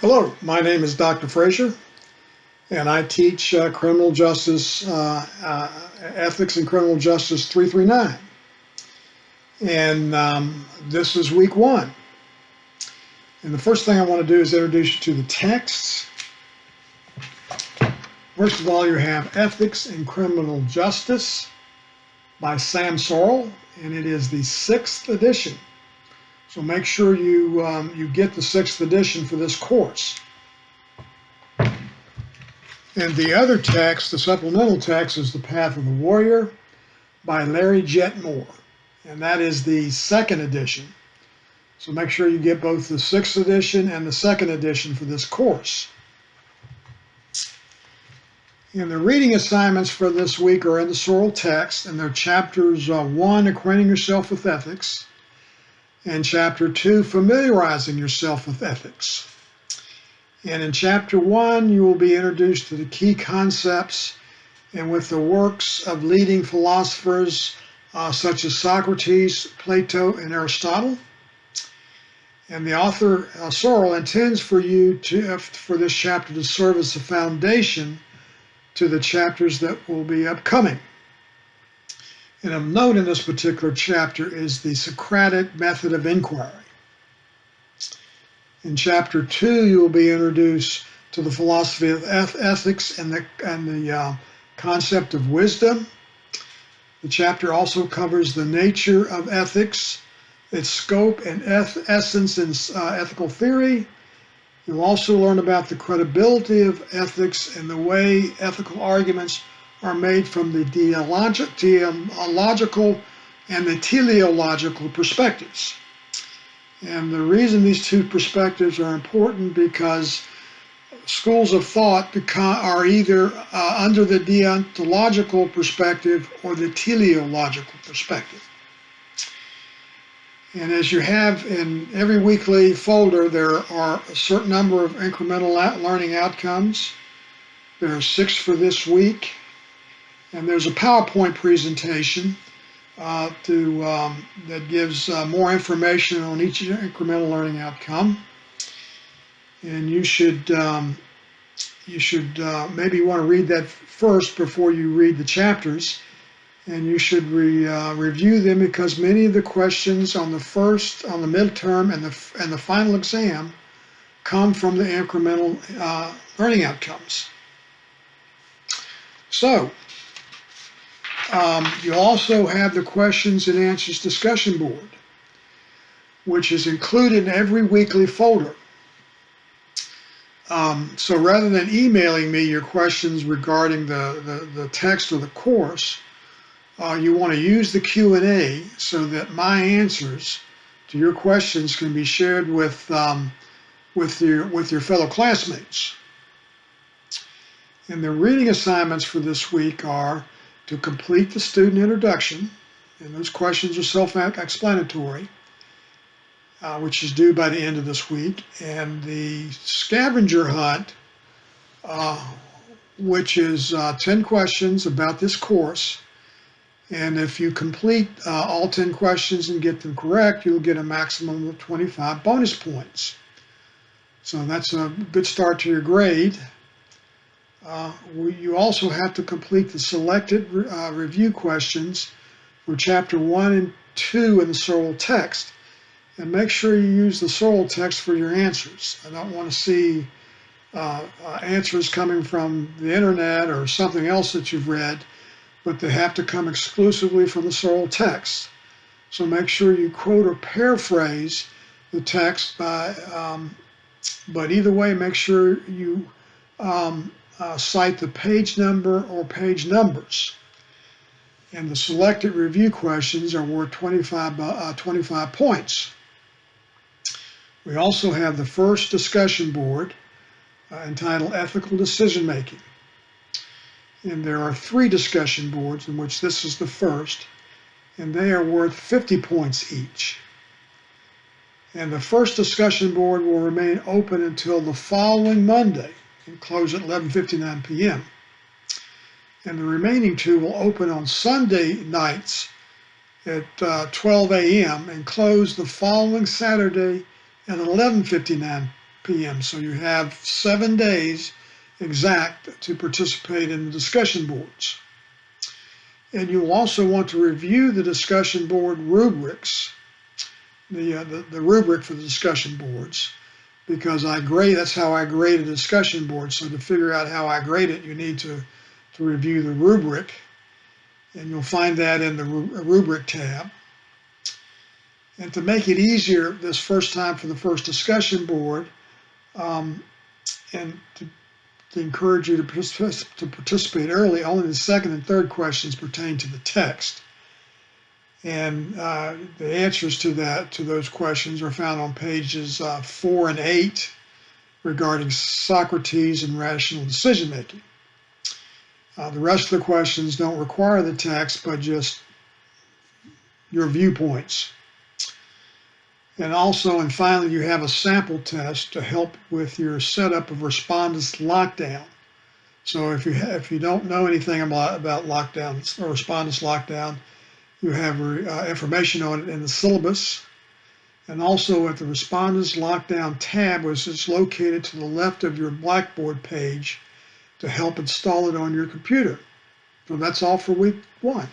Hello, my name is Dr. Frazier, and I teach criminal justice, ethics and criminal justice 339. And this is week one. And the first thing I want to do is introduce you to the texts. First of all, you have Ethics in Criminal Justice by Sam Sorrell, and it is the 6th edition. So make sure you get the 6th edition for this course. And the other text, the supplemental text, is The Path of the Warrior by Larry Jetmore, and that is the 2nd edition. So make sure you get both the 6th edition and the 2nd edition for this course. And the reading assignments for this week are in the Sorrell text, and they're chapters 1, Acquainting Yourself with Ethics, and chapter 2, Familiarizing Yourself with Ethics. And in chapter 1, you will be introduced to the key concepts and with the works of leading philosophers such as Socrates, Plato, and Aristotle. And the author, Sorrell, intends for this chapter to serve as a foundation to the chapters that will be upcoming. And of note in this particular chapter is the Socratic method of inquiry. In chapter 2, you will be introduced to the philosophy of ethics and the concept of wisdom. The chapter also covers the nature of ethics, its scope and essence in ethical theory. You'll also learn about the credibility of ethics and the way ethical arguments are made from the dialogical and the teleological perspectives. And the reason these two perspectives are important because schools of thought are either under the deontological perspective or the teleological perspective. And as you have in every weekly folder, there are a certain number of incremental learning outcomes. There are 6 for this week. And there's a PowerPoint presentation that gives more information on each incremental learning outcome. And you should maybe want to read that first before you read the chapters. And you should review them because many of the questions on the midterm and the final exam come from the incremental learning outcomes. So, you also have the questions and answers discussion board, which is included in every weekly folder. So rather than emailing me your questions regarding the text or the course, you want to use the Q&A so that my answers to your questions can be shared with your fellow classmates. And the reading assignments for this week are to complete the student introduction, and those questions are self-explanatory, which is due by the end of this week, and the scavenger hunt, which is 10 questions about this course. And if you complete all 10 questions and get them correct, you'll get a maximum of 25 bonus points. So that's a good start to your grade. You also have to complete the selected review questions for chapter 1 and 2 in the Sorrell text. And make sure you use the Sorrell text for your answers. I don't want to see answers coming from the internet or something else that you've read, but they have to come exclusively from the Sorrell text. So make sure you quote or paraphrase the text but either way, make sure you cite the page number or page numbers. And the selected review questions are worth 25 points. We also have the first discussion board entitled Ethical Decision Making. And there are 3 discussion boards in which this is the first, and they are worth 50 points each. And the first discussion board will remain open until the following Monday and close at 11:59 p.m. And the remaining 2 will open on Sunday nights at 12 a.m. and close the following Saturday at 11:59 p.m. So you have 7 days exact to participate in the discussion boards. And you'll also want to review the discussion board rubrics, the rubric for the discussion boards, because that's how I grade a discussion board. So to figure out how I grade it, you need to review the rubric, and you'll find that in the rubric tab. And to make it easier this first time for the first discussion board, and to encourage you to participate early, only the second and third questions pertain to the text. And the answers to those questions are found on pages 4 and 8 regarding Socrates and rational decision making. The rest of the questions don't require the text, but just your viewpoints. And also, and finally, you have a sample test to help with your setup of Respondus Lockdown. So if you don't know anything about lockdown or Respondus Lockdown, you have information on it in the syllabus, and also at the Respondus Lockdown tab, which is located to the left of your Blackboard page, to help install it on your computer. So that's all for week 1.